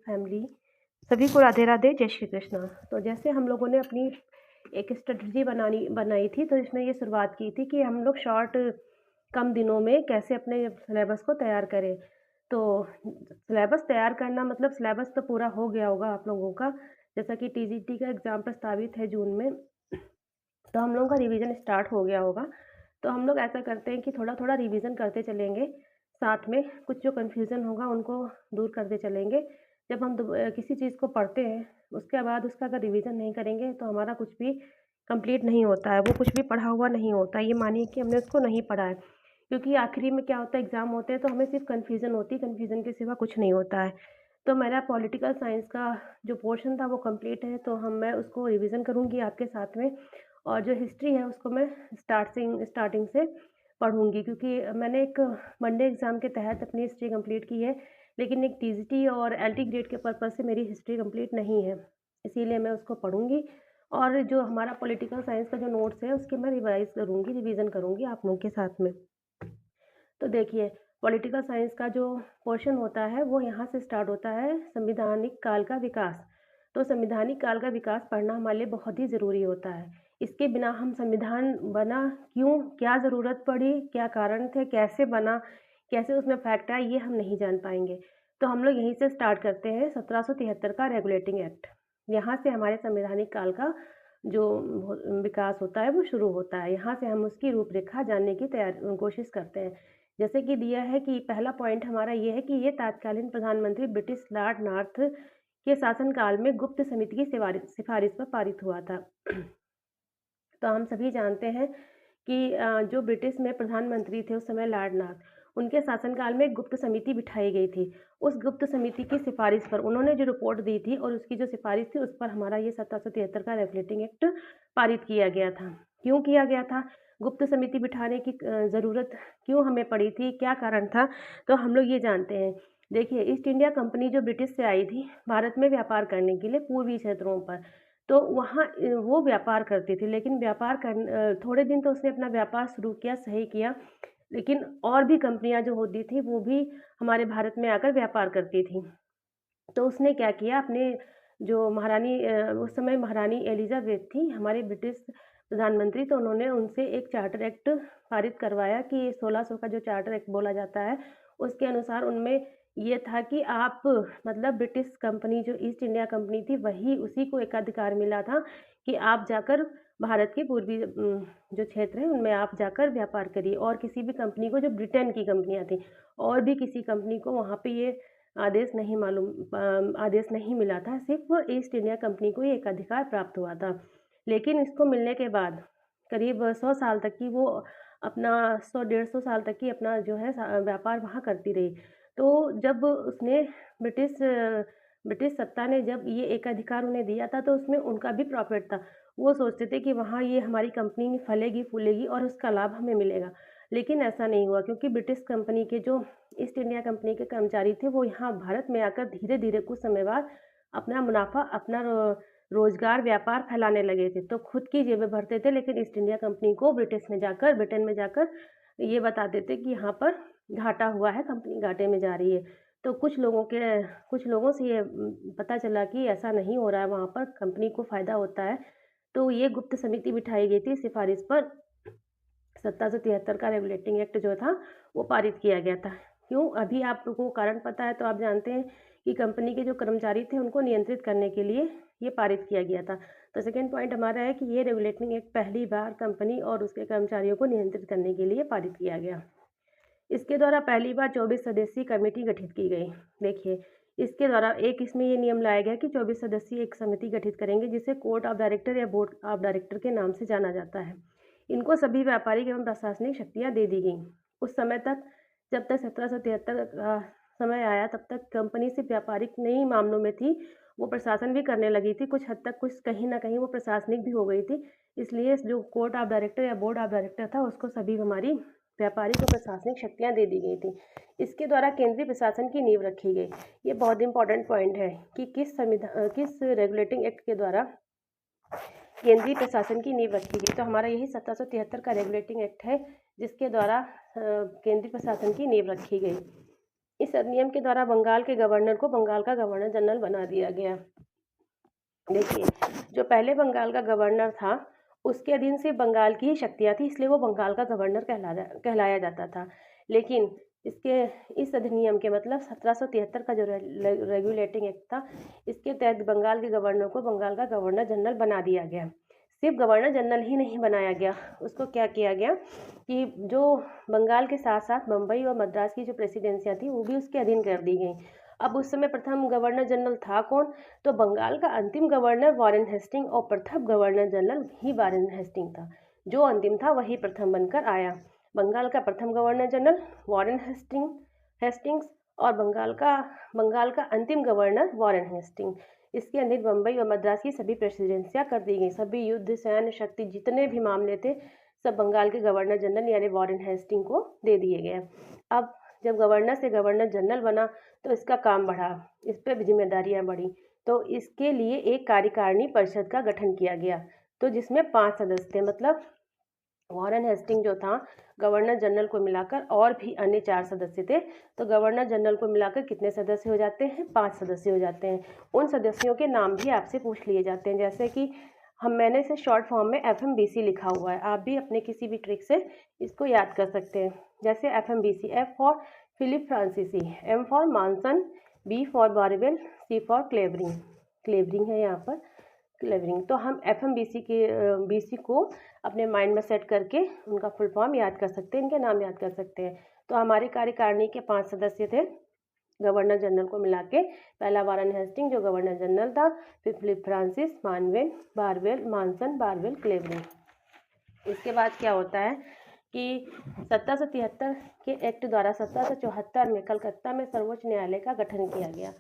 Family, सभी को राधे राधे, जय श्री कृष्णा। तो जैसे हम लोगों ने अपनी एक स्ट्रेटजी बनाई थी, तो इसमें ये शुरुआत की थी कि हम लोग शॉर्ट कम दिनों में कैसे अपने सिलेबस को तैयार करें। तो सिलेबस तैयार करना मतलब सिलेबस तो पूरा हो गया होगा आप लोगों का, जैसा कि टीजीटी का एग्ज़ाम प्रस्तावित है जून में, तो हम लोगों का रिवीजन स्टार्ट हो गया होगा। तो हम लोग ऐसा करते हैं कि थोड़ा थोड़ा रिवीजन करते चलेंगे, साथ में कुछ जो कन्फ्यूज़न होगा उनको दूर करते चलेंगे। जब हम किसी चीज़ को पढ़ते हैं, उसके बाद उसका अगर रिवीजन नहीं करेंगे तो हमारा कुछ भी कंप्लीट नहीं होता है, वो कुछ भी पढ़ा हुआ नहीं होता। ये मानिए कि हमने उसको नहीं पढ़ा है, क्योंकि आखिरी में क्या होता है, एग्ज़ाम होते हैं तो हमें सिर्फ कन्फ्यूज़न होती है, कन्फ्यूज़न के सिवा कुछ नहीं होता है। तो मेरा पॉलिटिकल साइंस का जो पोर्शन था वो कंप्लीट है, तो मैं उसको रिवीजन करूँगी आपके साथ में, और जो हिस्ट्री है उसको मैं स्टार्टिंग से पढ़ूँगी, क्योंकि मैंने एक वनडे एग्ज़ाम के तहत अपनी हिस्ट्री कंप्लीट की है, लेकिन एक टीजीटी और एलटी ग्रेड के पर्पज़ से मेरी हिस्ट्री कंप्लीट नहीं है। इसीलिए मैं उसको पढ़ूँगी, और जो हमारा पॉलिटिकल साइंस का जो नोट्स है उसकी मैं रिवीज़न करूँगी आप लोगों के साथ में। तो देखिए, पॉलिटिकल साइंस का जो पोर्शन होता है वो यहाँ से स्टार्ट होता है, संवैधानिक काल का विकास। तो संवैधानिक काल का विकास पढ़ना हमारे लिए बहुत ही ज़रूरी होता है। इसके बिना हम संविधान बना क्यों, क्या ज़रूरत पड़ी, क्या कारण थे, कैसे बना, कैसे उसमें फैक्ट आए, ये हम नहीं जान पाएँगे। तो हम लोग यहीं से स्टार्ट करते हैं 1773 का रेगुलेटिंग एक्ट। यहाँ से हमारे संवैधानिक काल का जो विकास होता है वो शुरू होता है। यहाँ से हम उसकी रूपरेखा जानने की कोशिश करते हैं। जैसे कि दिया है कि पहला पॉइंट हमारा ये है कि ये तत्कालीन प्रधानमंत्री ब्रिटिश लॉर्ड नॉर्थ के शासनकाल में गुप्त समिति की सिफारिश पर पारित हुआ था। तो हम सभी जानते हैं कि जो ब्रिटिश में प्रधानमंत्री थे उस समय लॉर्ड नॉर्थ, उनके शासनकाल में एक गुप्त समिति बिठाई गई थी। उस गुप्त समिति की सिफारिश पर उन्होंने जो रिपोर्ट दी थी और उसकी जो सिफारिश थी उस पर हमारा ये 1773 का रेगुलेटिंग एक्ट पारित किया गया था। क्यों किया गया था? गुप्त समिति बिठाने की ज़रूरत क्यों हमें पड़ी थी, क्या कारण था? तो हम लोग ये जानते हैं। देखिए, ईस्ट इंडिया कंपनी जो ब्रिटिश से आई थी भारत में व्यापार करने के लिए पूर्वी क्षेत्रों पर, तो वहाँ वो व्यापार करती थी, लेकिन थोड़े दिन तो उसने अपना व्यापार शुरू किया, सही किया, लेकिन और भी कंपनियाँ जो होती थी वो भी हमारे भारत में आकर व्यापार करती थीं। तो उसने क्या किया, अपने जो उस समय महारानी एलिज़ाबेथ थी हमारे ब्रिटिश प्रधानमंत्री, तो उन्होंने उनसे एक चार्टर एक्ट पारित करवाया कि 1600 का जो चार्टर एक्ट बोला जाता है, उसके अनुसार उनमें ये था कि आप मतलब ब्रिटिश कंपनी जो ईस्ट इंडिया कंपनी थी वही उसी को एकाधिकार मिला था कि आप जाकर भारत के पूर्वी जो क्षेत्र हैं उनमें आप जाकर व्यापार करिए, और किसी भी कंपनी को, जो ब्रिटेन की कंपनियाँ थीं, और भी किसी कंपनी को वहाँ पे ये आदेश नहीं मिला था, सिर्फ ईस्ट इंडिया कंपनी को ये एकाधिकार प्राप्त हुआ था। लेकिन इसको मिलने के बाद करीब 100 साल तक की वो अपना 100-150 साल तक की अपना जो है व्यापार वहाँ करती रही। तो जब उसने ब्रिटिश ब्रिटिश सत्ता ने जब ये एकाधिकार उन्हें दिया था तो उसमें उनका भी प्रॉफ़िट था। वो सोचते थे कि वहाँ ये हमारी कंपनी फलेगी-फूलेगी और उसका लाभ हमें मिलेगा। लेकिन ऐसा नहीं हुआ, क्योंकि ब्रिटिश कंपनी के जो ईस्ट इंडिया कंपनी के कर्मचारी थे वो यहाँ भारत में आकर धीरे-धीरे कुछ समय बाद अपना मुनाफ़ा, अपना रोज़गार, व्यापार फैलाने लगे थे। तो खुद की जेबें भरते थे, लेकिन ईस्ट इंडिया कंपनी को ब्रिटेन में जाकर ये बताते थे कि यहाँ पर घाटा हुआ है, कंपनी घाटे में जा रही है। तो कुछ लोगों से ये पता चला कि ऐसा नहीं हो रहा है, वहाँ पर कंपनी को फ़ायदा होता है। तो ये गुप्त समिति बिठाई गई थी, सिफ़ारिश पर 1773 का रेगुलेटिंग एक्ट जो था वो पारित किया गया था। क्यों? अभी आप लोगों को कारण पता है, तो आप जानते हैं कि कंपनी के जो कर्मचारी थे उनको नियंत्रित करने के लिए ये पारित किया गया था। तो सेकंड पॉइंट हमारा है कि ये रेगुलेटिंग एक्ट पहली बार कंपनी और उसके कर्मचारियों को नियंत्रित करने के लिए पारित किया गया। इसके द्वारा पहली बार 24 सदस्यीय कमेटी गठित की गई। देखिए, इसके द्वारा इसमें ये नियम लाया गया कि 24 सदस्यीय एक समिति गठित करेंगे, जिसे कोर्ट ऑफ डायरेक्टर या बोर्ड ऑफ डायरेक्टर के नाम से जाना जाता है। इनको सभी व्यापारिक एवं प्रशासनिक शक्तियाँ दे दी गईं। उस समय तक, जब तक 1773 का समय आया तब तक कंपनी सिर्फ व्यापारिक नहीं मामलों में थी, वो प्रशासन भी करने लगी थी। कुछ हद तक कुछ कहीं न कहीं वो प्रशासनिक भी हो गई थी। इसलिए जो कोर्ट ऑफ डायरेक्टर या बोर्ड ऑफ डायरेक्टर था उसको सभी हमारी व्यापारिक और प्रशासनिक शक्तियाँ दे दी गई थी। इसके द्वारा केंद्रीय प्रशासन की नींव रखी गई। ये बहुत इंपॉर्टेंट पॉइंट है कि किस रेगुलेटिंग एक्ट के द्वारा केंद्रीय प्रशासन की नींव रखी गई। तो हमारा यही 1773 का रेगुलेटिंग एक्ट है जिसके द्वारा केंद्रीय प्रशासन की नींव रखी गई। इस अधिनियम के द्वारा बंगाल के गवर्नर को बंगाल का गवर्नर जनरल बना दिया गया। देखिए, जो पहले बंगाल का गवर्नर था उसके अधीन सिर्फ बंगाल की ही शक्तियाँ थी, इसलिए वो बंगाल का गवर्नर कहलाया जाता था। लेकिन इस अधिनियम के मतलब 1773 का जो रेगुलेटिंग एक्ट था, इसके तहत बंगाल के गवर्नर को बंगाल का गवर्नर जनरल बना दिया गया। सिर्फ गवर्नर जनरल ही नहीं बनाया गया, उसको क्या किया गया कि जो बंगाल के साथ साथ मुंबई और मद्रास की जो प्रेसिडेंसियाँ थी वो भी उसके अधीन कर दी गई। अब उस समय प्रथम गवर्नर जनरल था कौन? तो बंगाल का अंतिम गवर्नर वॉरेन हेस्टिंग और प्रथम गवर्नर जनरल ही वॉरेन हेस्टिंग था। जो अंतिम था वही प्रथम बनकर आया। बंगाल का प्रथम गवर्नर जनरल वॉरेन हेस्टिंग्स और बंगाल का अंतिम गवर्नर वॉरेन हेस्टिंग। इसके अधीन बम्बई और मद्रास की सभी प्रेसिडेंसियाँ कर दी गई। सभी युद्ध, सैन्य शक्ति, जितने भी मामले थे सब बंगाल के गवर्नर जनरल यानी वॉरेन हेस्टिंग को दे दिए गए। अब जब गवर्नर से गवर्नर जनरल बना तो इसका काम बढ़ा, इस पर भी जिम्मेदारियाँ बढ़ी। तो इसके लिए एक कार्यकारिणी परिषद का गठन किया गया, तो जिसमें 5 सदस्य थे। मतलब वॉरेन हेस्टिंग जो था गवर्नर जनरल को मिलाकर और भी अन्य 4 सदस्य थे। तो गवर्नर जनरल को मिलाकर कितने सदस्य हो जाते हैं? 5 सदस्य हो जाते हैं। उन सदस्यों के नाम भी आपसे पूछ लिए जाते हैं, जैसे कि मैंने इसे शॉर्ट फॉर्म में FMBC लिखा हुआ है। आप भी अपने किसी भी ट्रिक से इसको याद कर सकते हैं। जैसे FMBC, F for Philip Francis, M for Monson, B for Barwell, C for Clavering है यहाँ पर क्लेवरिंग। तो हम BC को अपने माइंड में सेट करके उनका फुल फॉर्म याद कर सकते हैं, इनके नाम याद कर सकते हैं। तो हमारी कार्यकारिणी के 5 सदस्य थे गवर्नर जनरल को मिला के। पहला वॉरेन हेस्टिंग जो गवर्नर जनरल था, फिर फिलिप फ्रांसिस, मानसन, बारवेल, क्लेवरिंग। इसके बाद क्या होता है कि 1773 के एक्ट द्वारा 1774 में कलकत्ता में सर्वोच्च न्यायालय का गठन किया गया।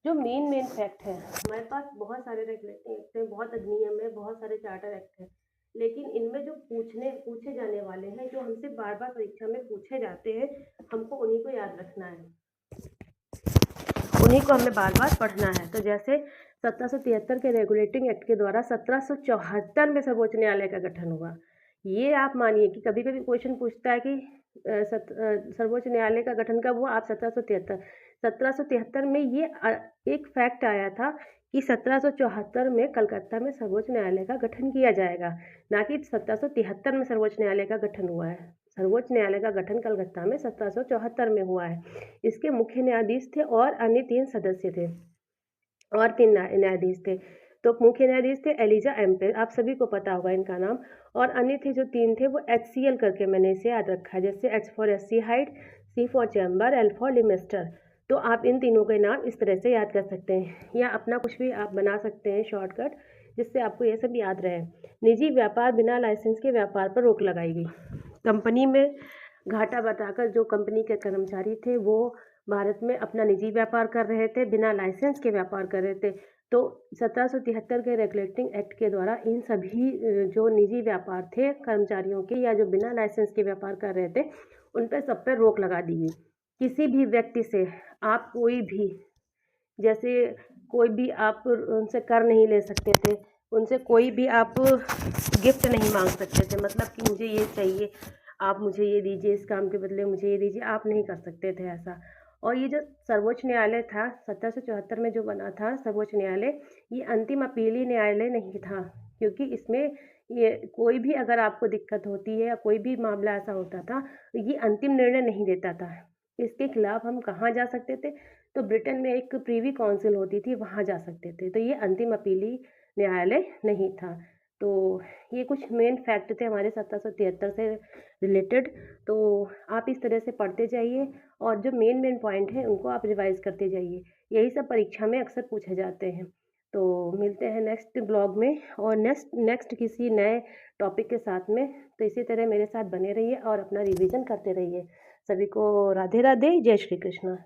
जो मेन फैक्ट है, हमारे पास बहुत सारे रेगुलेटिंग एक्ट हैं, बहुत अधिनियम है, बहुत सारे चार्टर एक्ट हैं, लेकिन इनमें जो पूछे जाने वाले हैं, जो हमसे बार बार परीक्षा में पूछे जाते हैं, हमको उन्हीं को याद रखना है, उन्हीं को हमें बार बार पढ़ना है। तो जैसे 1773 के रेगुलेटिंग एक्ट के द्वारा 1774 में सर्वोच्च न्यायालय का गठन हुआ। ये आप मानिए कि कभी कभी क्वेश्चन पूछता है कि सर्वोच्च न्यायालय का गठन कब हुआ? आप 1773 में ये एक फैक्ट आया था कि 1774 में कलकत्ता में सर्वोच्च न्यायालय का गठन किया जाएगा, ना कि 1773 में सर्वोच्च न्यायालय का गठन हुआ है। सर्वोच्च न्यायालय का गठन कलकत्ता में 1774 में हुआ है। इसके मुख्य न्यायाधीश थे और अन्य 3 सदस्य थे और 3 न्यायाधीश थे। तो मुख्य न्यायाधीश थे एलिजा एम्पेर, आप सभी को पता होगा इनका नाम, और अन्य थे जो 3 थे वो HCL करके मैंने इसे याद रखा है, जैसे H for HC height, C for chamber, L for लिमेस्टर। तो आप इन तीनों के नाम इस तरह से याद कर सकते हैं, या अपना कुछ भी आप बना सकते हैं शॉर्टकट जिससे आपको ये सब याद रहे। निजी व्यापार, बिना लाइसेंस के व्यापार पर रोक लगाई गई। कंपनी में घाटा बताकर जो कंपनी के कर्मचारी थे वो भारत में अपना निजी व्यापार कर रहे थे, बिना लाइसेंस के व्यापार कर रहे थे। तो 1773 के रेगुलेटिंग एक्ट के द्वारा इन सभी जो निजी व्यापार थे कर्मचारियों के, या जो बिना लाइसेंस के व्यापार कर रहे थे, उन पर सब पर रोक लगा दी गई। किसी भी व्यक्ति से आप कोई भी, जैसे कोई भी आप उनसे कर नहीं ले सकते थे, उनसे कोई भी आप गिफ्ट नहीं मांग सकते थे, मतलब कि मुझे ये चाहिए, आप मुझे ये दीजिए, इस काम के बदले मुझे ये दीजिए, आप नहीं कर सकते थे ऐसा। और ये जो सर्वोच्च न्यायालय था 1774 में जो बना था सर्वोच्च न्यायालय, ये अंतिम अपीली न्यायालय नहीं था, क्योंकि इसमें ये कोई भी अगर आपको दिक्कत होती है या कोई भी मामला ऐसा होता था, ये अंतिम निर्णय नहीं देता था। इसके खिलाफ हम कहाँ जा सकते थे? तो ब्रिटेन में एक प्रीवी काउंसिल होती थी, वहाँ जा सकते थे। तो ये अंतिम अपीली न्यायालय नहीं था। तो ये कुछ मेन फैक्ट थे हमारे 1773 से रिलेटेड। तो आप इस तरह से पढ़ते जाइए और जो मेन पॉइंट हैं उनको आप रिवाइज करते जाइए। यही सब परीक्षा में अक्सर पूछे जाते हैं। तो मिलते हैं नेक्स्ट ब्लॉग में और नेक्स्ट किसी नए टॉपिक के साथ में। तो इसी तरह मेरे साथ बने रहिए और अपना रिवीजन करते रहिए। सभी को राधे राधे, जय श्री कृष्ण।